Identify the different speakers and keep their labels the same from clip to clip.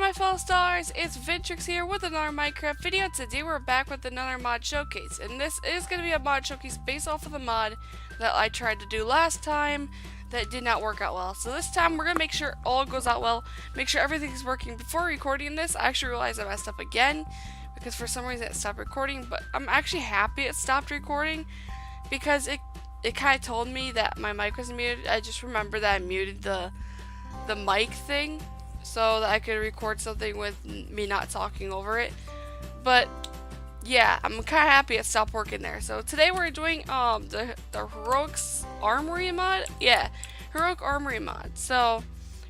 Speaker 1: my fellow stars, it's Vintrix here with another Minecraft video. Today we're back with another mod showcase, and this is going to be a mod showcase based off of the mod that I tried to do last time that did not work out well. So this time we're going to make sure all goes out well, make sure everything's working before recording this. I actually realized I messed up again because for some reason it stopped recording, but I'm actually happy it stopped recording because it kind of told me that my mic was muted. I just remember that I muted the mic thing so that I could record something with me not talking over it. But yeah, I'm kind of happy it stopped working there. So today we're doing the Heroic Armory mod. Yeah, Heroic Armory mod. So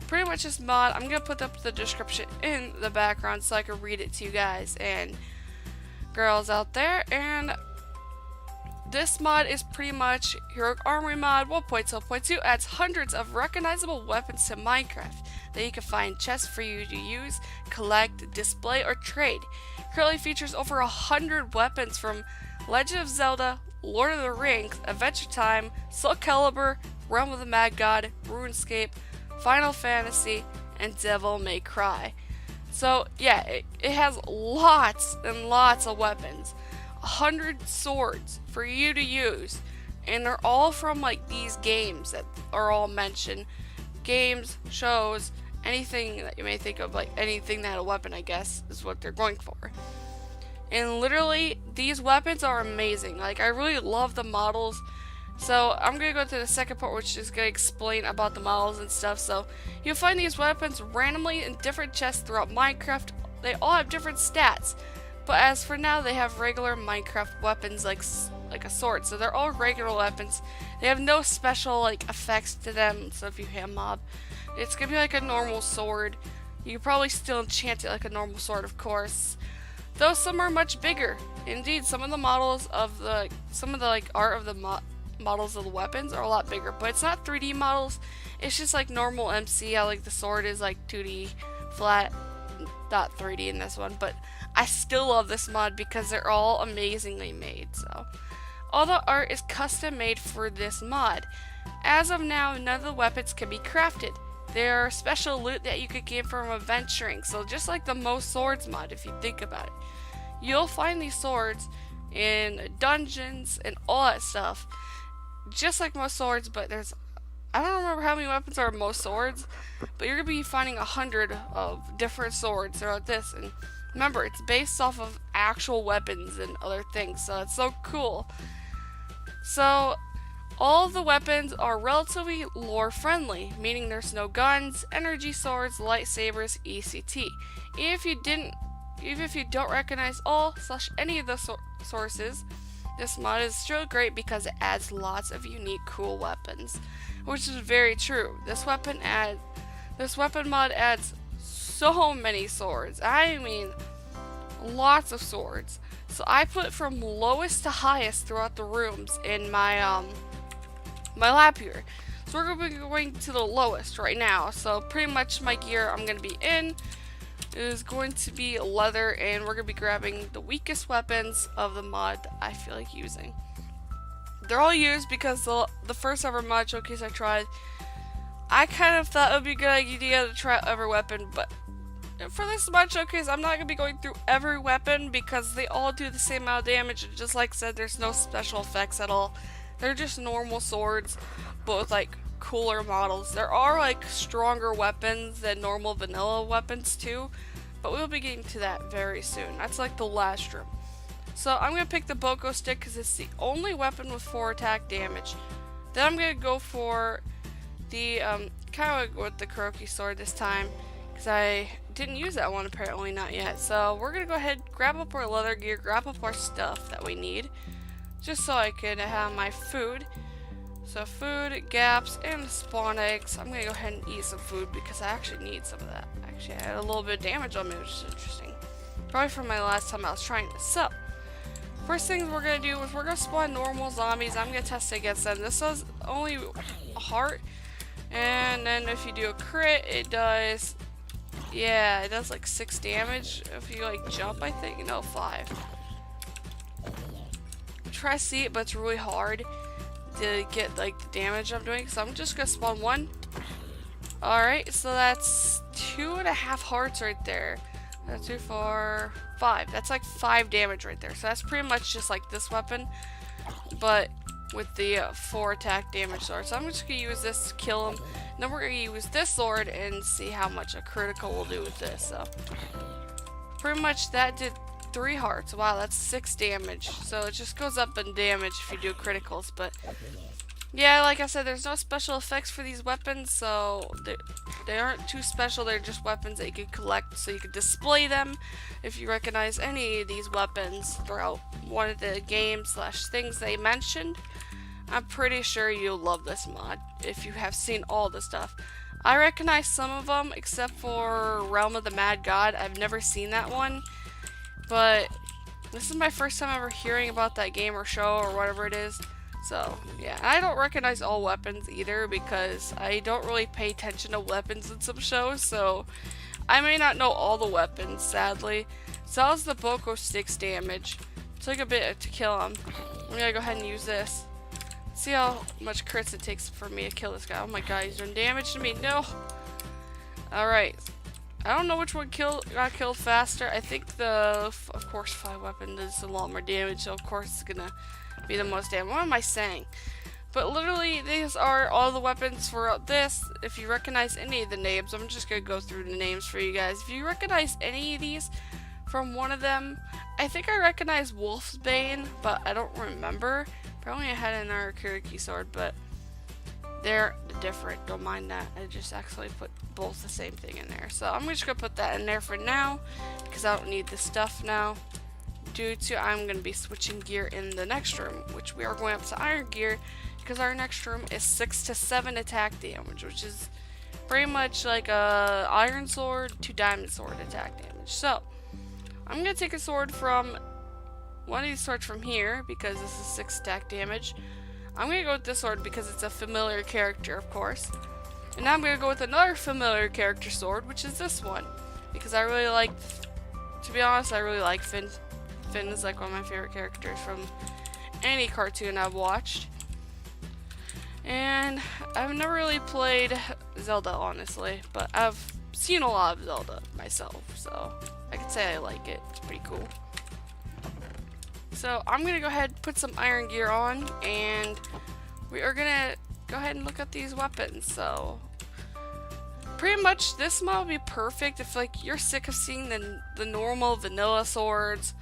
Speaker 1: pretty much this mod, I'm gonna put up the description in the background so I can read it to you guys and girls out there. And this mod is pretty much Heroic Armory mod 1.0.2. Adds hundreds of recognizable weapons to Minecraft that you can find chests for you to use, collect, display, or trade. Currently features over 100 weapons from Legend of Zelda, Lord of the Rings, Adventure Time, Soul Calibur, Realm of the Mad God, RuneScape, Final Fantasy, and Devil May Cry. So yeah, it has lots and lots of weapons. 100 swords for you to use, and they're all from like these games that are all mentioned. Games, shows, anything that you may think of, like anything that had a weapon, I guess, is what they're going for. And literally, these weapons are amazing. Like, I really love the models. So, I'm going to go to the second part, which is going to explain about the models and stuff. So, you'll find these weapons randomly in different chests throughout Minecraft. They all have different stats. But as for now, they have regular Minecraft weapons like a sword. So, they're all regular weapons. They have no special, like, effects to them. So, if you hit a mob, it's going to be like a normal sword. You can probably still enchant it like a normal sword, of course. Though some are much bigger. Indeed, some of the models of the, art of the models of the weapons are a lot bigger. But it's not 3D models. It's just like normal MC, how like the sword is like 2D flat, not 3D in this one. But I still love this mod because they're all amazingly made. So all the art is custom made for this mod. As of now, none of the weapons can be crafted. There are special loot that you could gain from adventuring. So just like the Most Swords mod, if you think about it. You'll find these swords in dungeons and all that stuff. Just like Most Swords, but there's, I don't remember how many weapons are Most Swords, but you're going to be finding 100 of different swords throughout this. And remember, it's based off of actual weapons and other things, so it's so cool. So all of the weapons are relatively lore friendly, meaning there's no guns, energy swords, lightsabers, etc. Even if you don't recognize all/any of the sources, this mod is still great because it adds lots of unique cool weapons, which is very true. This weapon mod adds so many swords. I mean, lots of swords. So I put from lowest to highest throughout the rooms in my my lab here. So we're going to be going to the lowest right now. So pretty much my gear I'm going to be in is going to be leather, and we're going to be grabbing the weakest weapons of the mod that I feel like using. They're all used because the first ever mod showcase I tried, I kind of thought it would be a good idea to try every weapon, but for this mod showcase, I'm not going to be going through every weapon because they all do the same amount of damage. And just like I said, there's no special effects at all. They're just normal swords, but with like cooler models. There are like stronger weapons than normal vanilla weapons too, but we'll be getting to that very soon. That's like the last room. So I'm going to pick the Boko stick because it's the only weapon with 4 attack damage. Then I'm going to go for the, kind of with the Kuroki sword this time, because I didn't use that one apparently, not yet. So we're going to go ahead, grab up our leather gear, grab up our stuff that we need, just so I could have my food. So food, gaps, and spawn eggs. I'm going to go ahead and eat some food because I actually need some of that. Actually, I had a little bit of damage on me, which is interesting. Probably from my last time I was trying this. So, first things we're going to do is we're going to spawn normal zombies. I'm going to test against them. This does only a heart. And then if you do a crit, it does, yeah, it does like 6 damage. If you like jump, I think, no, 5. Try to see it, but it's really hard to get like the damage I'm doing, so I'm just gonna spawn 1. Alright, so that's 2.5 hearts right there. 2, 4, 5. That's like 5 damage right there. So that's pretty much just like this weapon, but with the 4 attack damage sword. So I'm just gonna use this to kill him. Then we're gonna use this sword and see how much a critical will do with this. So pretty much that did 3 hearts. Wow, that's 6 damage. So it just goes up in damage if you do criticals. But yeah, like I said, there's no special effects for these weapons, so they aren't too special. They're just weapons that you can collect so you can display them if you recognize any of these weapons throughout one of the games / things they mentioned. I'm pretty sure you'll love this mod if you have seen all the stuff. I recognize some of them except for Realm of the Mad God. I've never seen that one, but this is my first time ever hearing about that game or show or whatever it is. So, yeah, I don't recognize all weapons either because I don't really pay attention to weapons in some shows, so I may not know all the weapons, sadly. So that was the Boko 6 damage. Took a bit to kill him. I'm gonna go ahead and use this. See how much crits it takes for me to kill this guy. Oh my god, he's doing damage to me. No! Alright. I don't know which one got killed faster. I think the, of course, 5 weapon does a lot more damage, so of course it's gonna be the most damage. What am I saying? But literally, these are all the weapons for this. If you recognize any of the names, I'm just gonna go through the names for you guys. If you recognize any of these from one of them, I think I recognize Wolf's Bane, but I don't remember. Probably I had an Arakiriki sword, but they're different. Don't mind that. I just actually put both the same thing in there. So I'm just gonna put that in there for now because I don't need this stuff now. Due to I'm going to be switching gear in the next room, which we are going up to iron gear because our next room is 6 to 7 attack damage, which is pretty much like a iron sword to diamond sword attack damage. So I'm going to take a sword from one of these swords from here because this is 6 attack damage. I'm going to go with this sword because it's a familiar character, of course. And now I'm going to go with another familiar character sword, which is this one, because I really like, to be honest, I really like Finn. Finn is like one of my favorite characters from any cartoon I've watched. And I've never really played Zelda, honestly, but I've seen a lot of Zelda myself, so I could say I like it. It's pretty cool. So I'm gonna go ahead and put some iron gear on, and we are gonna go ahead and look at these weapons. So pretty much this mod would be perfect if like you're sick of seeing the normal vanilla swords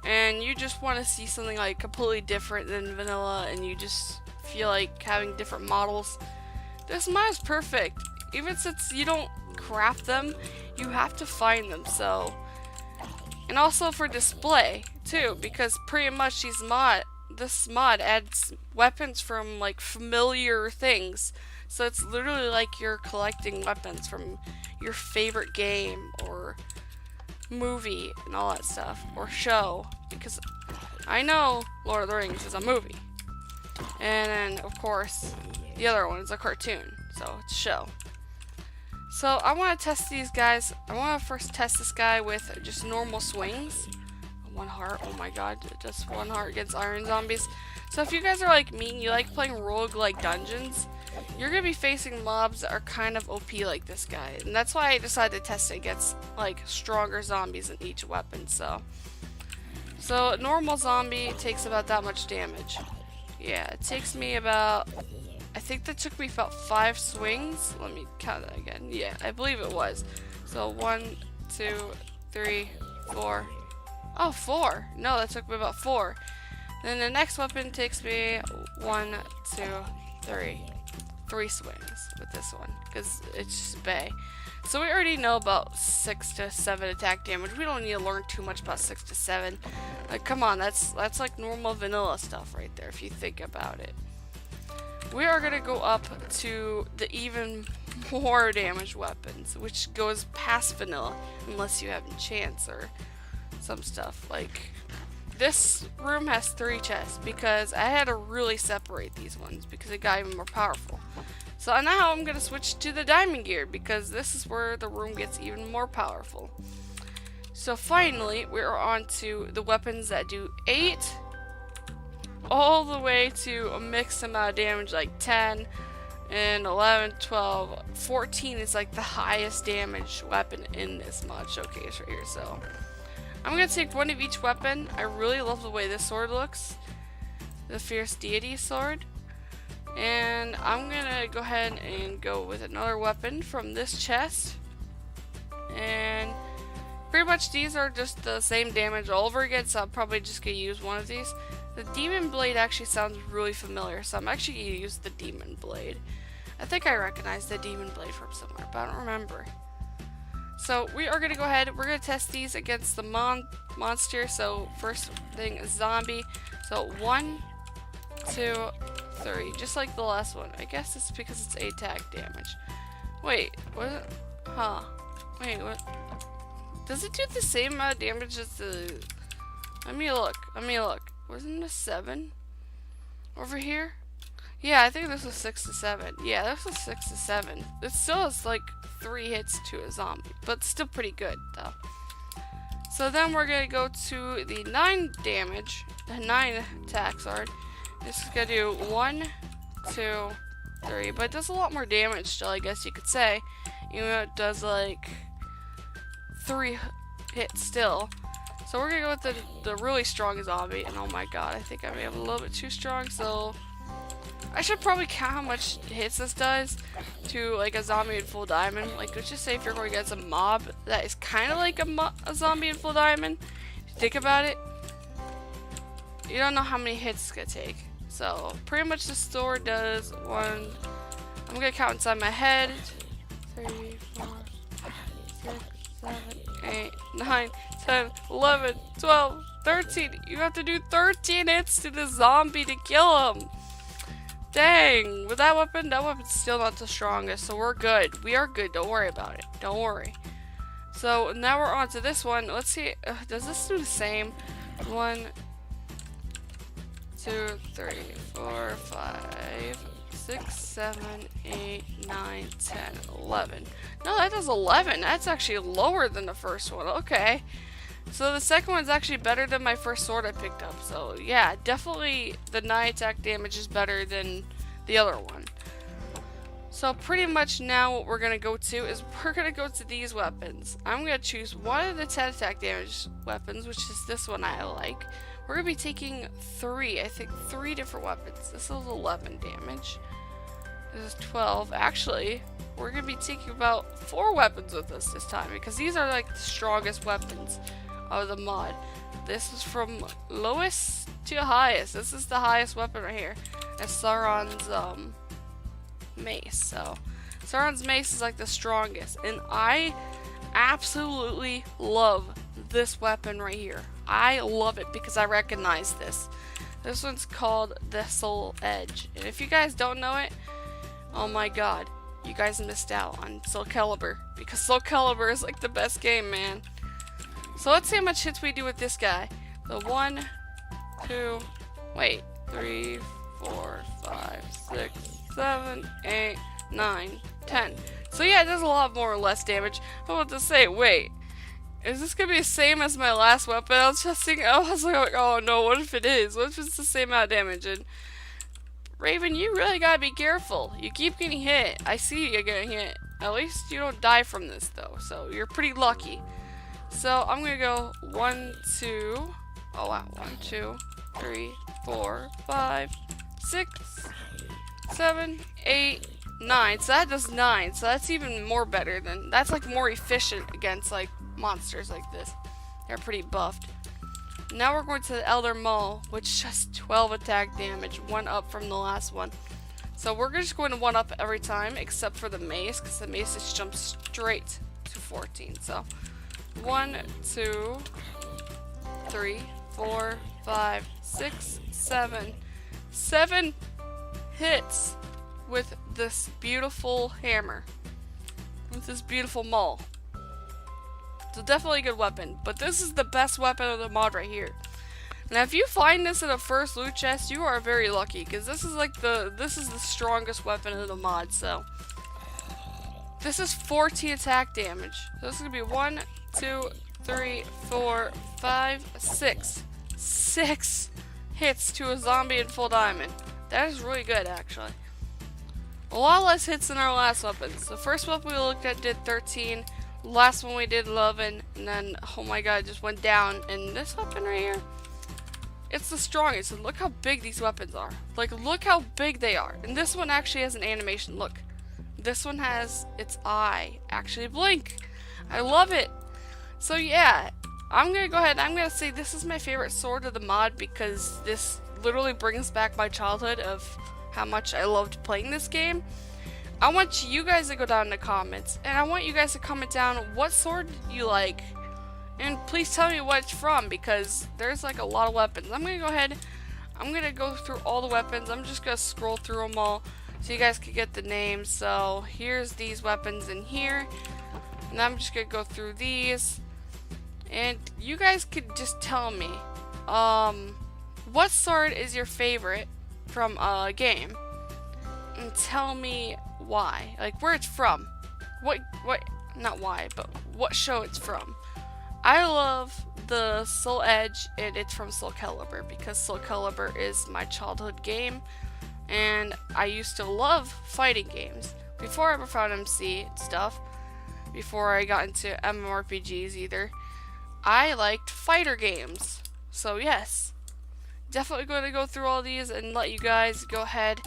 Speaker 1: and you just want to see something like completely different than vanilla and you just feel like having different models. This mod is perfect. Even since you don't craft them, you have to find them. So, and also for display too, because pretty much this mod adds weapons from like familiar things. So it's literally like you're collecting weapons from your favorite game or movie and all that stuff, or show, because I know Lord of the Rings is a movie, and then of course the other one is a cartoon, so it's a show. So I want to test these guys. I want to first test this guy with just normal swings. 1 heart, oh my god, just 1 heart against iron zombies. So if you guys are like me and you like playing roguelike dungeons, you're gonna be facing mobs that are kind of OP like this guy, and that's why I decided to test it against like stronger zombies in each weapon. So a normal zombie takes about that much damage. Yeah, it takes me about, I think that took me about 5 swings. Let me count that again. Yeah, I believe it was. So 1, 2, 3, 4. Oh, 4. No, that took me about 4. Then the next weapon takes me 1, 2, 3. 3 swings with this one because it's just Bay. So we already know about 6 to 7 attack damage. We don't need to learn too much about 6 to 7. Like, come on, that's like normal vanilla stuff right there if you think about it. We are gonna go up to the even more damage weapons, which goes past vanilla unless you have enchants or some stuff. Like, this room has 3 chests because I had to really separate these ones because it got even more powerful. So now I'm going to switch to the diamond gear because this is where the room gets even more powerful. So finally, we're on to the weapons that do 8 all the way to a mixed amount of damage like 10. And 11, 12, 14 is like the highest damage weapon in this mod showcase right here. So I'm gonna take one of each weapon. I really love the way this sword looks. The Fierce Deity sword. And I'm gonna go ahead and go with another weapon from this chest. And pretty much these are just the same damage all over again, so I'm probably just gonna use one of these. The Demon Blade actually sounds really familiar, so I'm actually gonna use the Demon Blade. I think I recognize the Demon Blade from somewhere, but I don't remember. So we are gonna go ahead, we're gonna test these against the monster. So first thing is zombie. So 1, 2, 3, just like the last one. I guess it's because it's attack damage. Wait, what? Huh? Wait, what? Does it do the same amount of damage as the... Let me look. Wasn't it 7? Over here? Yeah, I think this was 6 to 7. Yeah, this was 6 to 7. It still has like 3 hits to a zombie, but still pretty good though. So then we're gonna go to the 9 damage, the 9 attack sword. This is gonna do 1, 2, 3, but it does a lot more damage still, I guess you could say. Even though it does like 3 hits still. So we're gonna go with the really strong zombie, and oh my god, I think I may have a little bit too strong, so I should probably count how much hits this does to like a zombie in full diamond. Like, let's just say if you're going against a mob that is kind of like a zombie in full diamond, if you think about it, you don't know how many hits it's gonna take. So pretty much the sword does 1, I'm gonna count inside my head, 3, 4, 6, 7, 8, 9, 10, 11, 12, 13. You have to do 13 hits to the zombie to kill him. Dang, with that weapon's still not the strongest, so we're good. We are good, don't worry about it. Don't worry. So now we're on to this one. Let's see, does this do the same? 1, 2, 3, 4, 5, 6, 7, 8, 9, 10, 11. No, that does 11. That's actually lower than the first one. Okay. So the second one's actually better than my first sword I picked up. So yeah, definitely the 9 attack damage is better than the other one. So pretty much now what we're going to go to is we're going to go to these weapons. I'm going to choose one of the 10 attack damage weapons, which is this one I like. We're going to be taking 3, I think 3 different weapons. This is 11 damage. This is 12. Actually, we're going to be taking about 4 weapons with us this time, because these are like the strongest weapons of the mod. This is from lowest to highest. This is the highest weapon right here. It's Sauron's mace. So Sauron's mace is like the strongest, and I absolutely love this weapon right here. I love it because I recognize this. This one's called the Soul Edge, and if you guys don't know it, oh my god, you guys missed out on Soul Calibur, because Soul Calibur is like the best game, man. So let's see how much hits we do with this guy. The 1, 2, wait, 3, 4, 5, 6, 7, 8, 9, 10. So yeah, it does a lot more or less damage. I'm about to say, wait, is this gonna be the same as my last weapon? I was just thinking, I was like, oh no, what if it is? What if it's the same amount of damage? And Raven, you really gotta be careful. You keep getting hit. I see you getting hit. At least you don't die from this though, so you're pretty lucky. So I'm gonna go 1, 2, oh wow, 1, 2, 3, 4, 5, 6, 7, 8, 9. So that does 9. So that's even more better than, that's like more efficient against like monsters like this. They're pretty buffed. Now we're going to the Elder Maul, which does 12 attack damage, 1 up from the last one. So we're just going to 1 up every time, except for the mace, because the mace just jumps straight to 14. So 1, 2, 3, 4, 5, 6, 7. 7 hits with this beautiful hammer. With this beautiful maul. It's definitely a good weapon, but this is the best weapon of the mod right here. Now if you find this in a first loot chest, you are very lucky, because this is like the strongest weapon of the mod. So this is 14 attack damage. So this is gonna be 1, 2, 3, 4, 5, 6. 6 hits to a zombie in full diamond. That is really good, actually. a lot less hits than our last weapons. The first weapon we looked at did 13, the last one we did 11, and then, oh my god, it just went down. And this weapon right here, it's the strongest. And look how big these weapons are. Like, look how big they are. And this one actually has an animation. Look. This one has its eye actually blink. I love it. So yeah, I'm gonna go ahead and I'm gonna say this is my favorite sword of the mod because this literally brings back my childhood of how much I loved playing this game. I want you guys to go down in the comments, and I want you guys to comment down what sword you like, and please tell me what it's from, because there's like a lot of weapons. I'm gonna go ahead, I'm gonna go through all the weapons. I'm just gonna scroll through them all so you guys can get the names. So here's these weapons in here, and I'm just gonna go through these, and you guys could just tell me what sword is your favorite from a game, and tell me why, like where it's from, what not why, but what show it's from. I love the Soul Edge, and it's from Soul Calibur because Soul Calibur is my childhood game, and I used to love fighting games before I ever found MC stuff, before I got into MMORPGs either. I liked fighter games. So yes, definitely going to go through all these and let you guys go ahead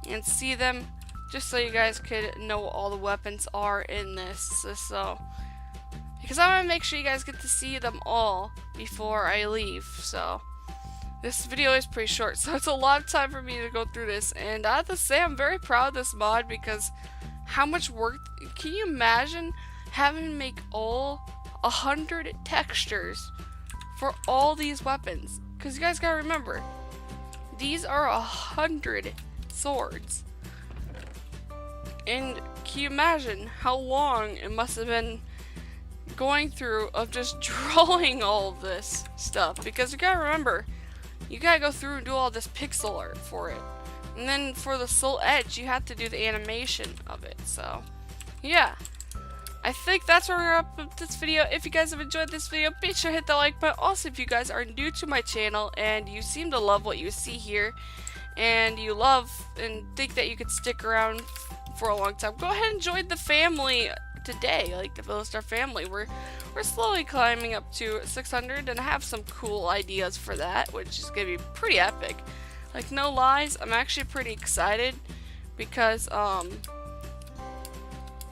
Speaker 1: and see them, just so you guys could know what all the weapons are in this. So because I want to make sure you guys get to see them all before I leave. So this video is pretty short, so it's a lot of time for me to go through this, and I have to say I'm very proud of this mod because how much work. Can you imagine having to make all 100 textures for all these weapons? Because you guys gotta remember, these are 100 swords, and can you imagine how long it must have been going through of just drawing all of this stuff? Because you gotta remember, you gotta go through and do all this pixel art for it, and then for the Soul Edge you have to do the animation of it. So yeah, I think that's where we're up with this video. If you guys have enjoyed this video, be sure to hit the like button. Also, if you guys are new to my channel and you seem to love what you see here, and you love and think that you could stick around for a long time, go ahead and join the family today, like the Philostar family. We're slowly climbing up to 600, and I have some cool ideas for that, which is gonna be pretty epic. Like, no lies, I'm actually pretty excited because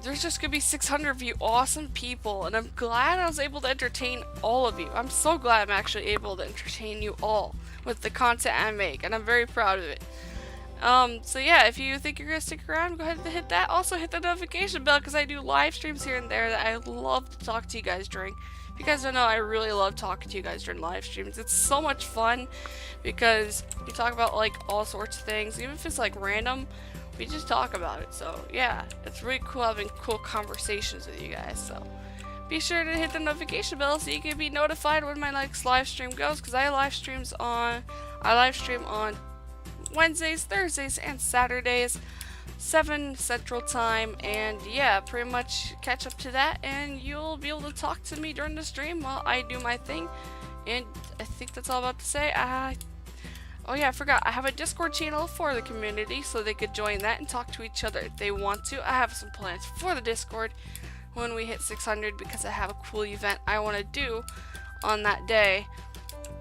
Speaker 1: there's just gonna be 600 of you awesome people, and I'm glad I was able to entertain all of you. I'm so glad I'm actually able to entertain you all with the content I make, and I'm very proud of it. So yeah, if you think you're gonna stick around, go ahead and hit that. Also hit the notification bell, because I do live streams here and there that I love to talk to you guys during. If you guys don't know, I really love talking to you guys during live streams. It's so much fun because we talk about like all sorts of things, even if it's like random. We just talk about it. So yeah, it's really cool having cool conversations with you guys. So be sure to hit the notification bell so you can be notified when my next live stream goes, because I live stream on Wednesdays, Thursdays, and Saturdays, 7 Central Time. And yeah, pretty much catch up to that, and you'll be able to talk to me during the stream while I do my thing. And I think that's all about to say. Oh yeah, I forgot. I have a Discord channel for the community, so they could join that and talk to each other if they want to. I have some plans for the Discord when we hit 600, because I have a cool event I want to do on that day,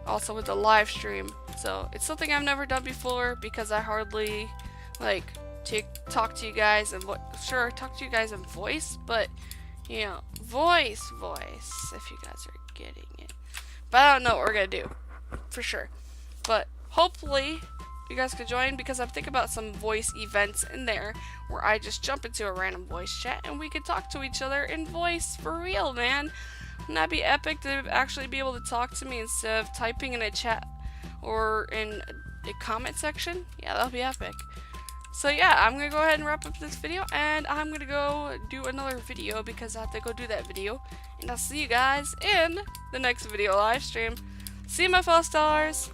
Speaker 1: also with the live stream. So it's something I've never done before, because I hardly like talk to you guys and sure, talk to you guys in voice, but you know, voice if you guys are getting it. But I don't know what we're gonna do for sure, but hopefully you guys could join, because I'm thinking about some voice events in there where I just jump into a random voice chat and we could talk to each other in voice for real, man. Wouldn't that be epic to actually be able to talk to me instead of typing in a chat or in a comment section? Yeah, that'll be epic. So yeah, I'm gonna go ahead and wrap up this video, and I'm gonna go do another video because I have to go do that video, and I'll see you guys in the next video live stream. See you, my fellow stars.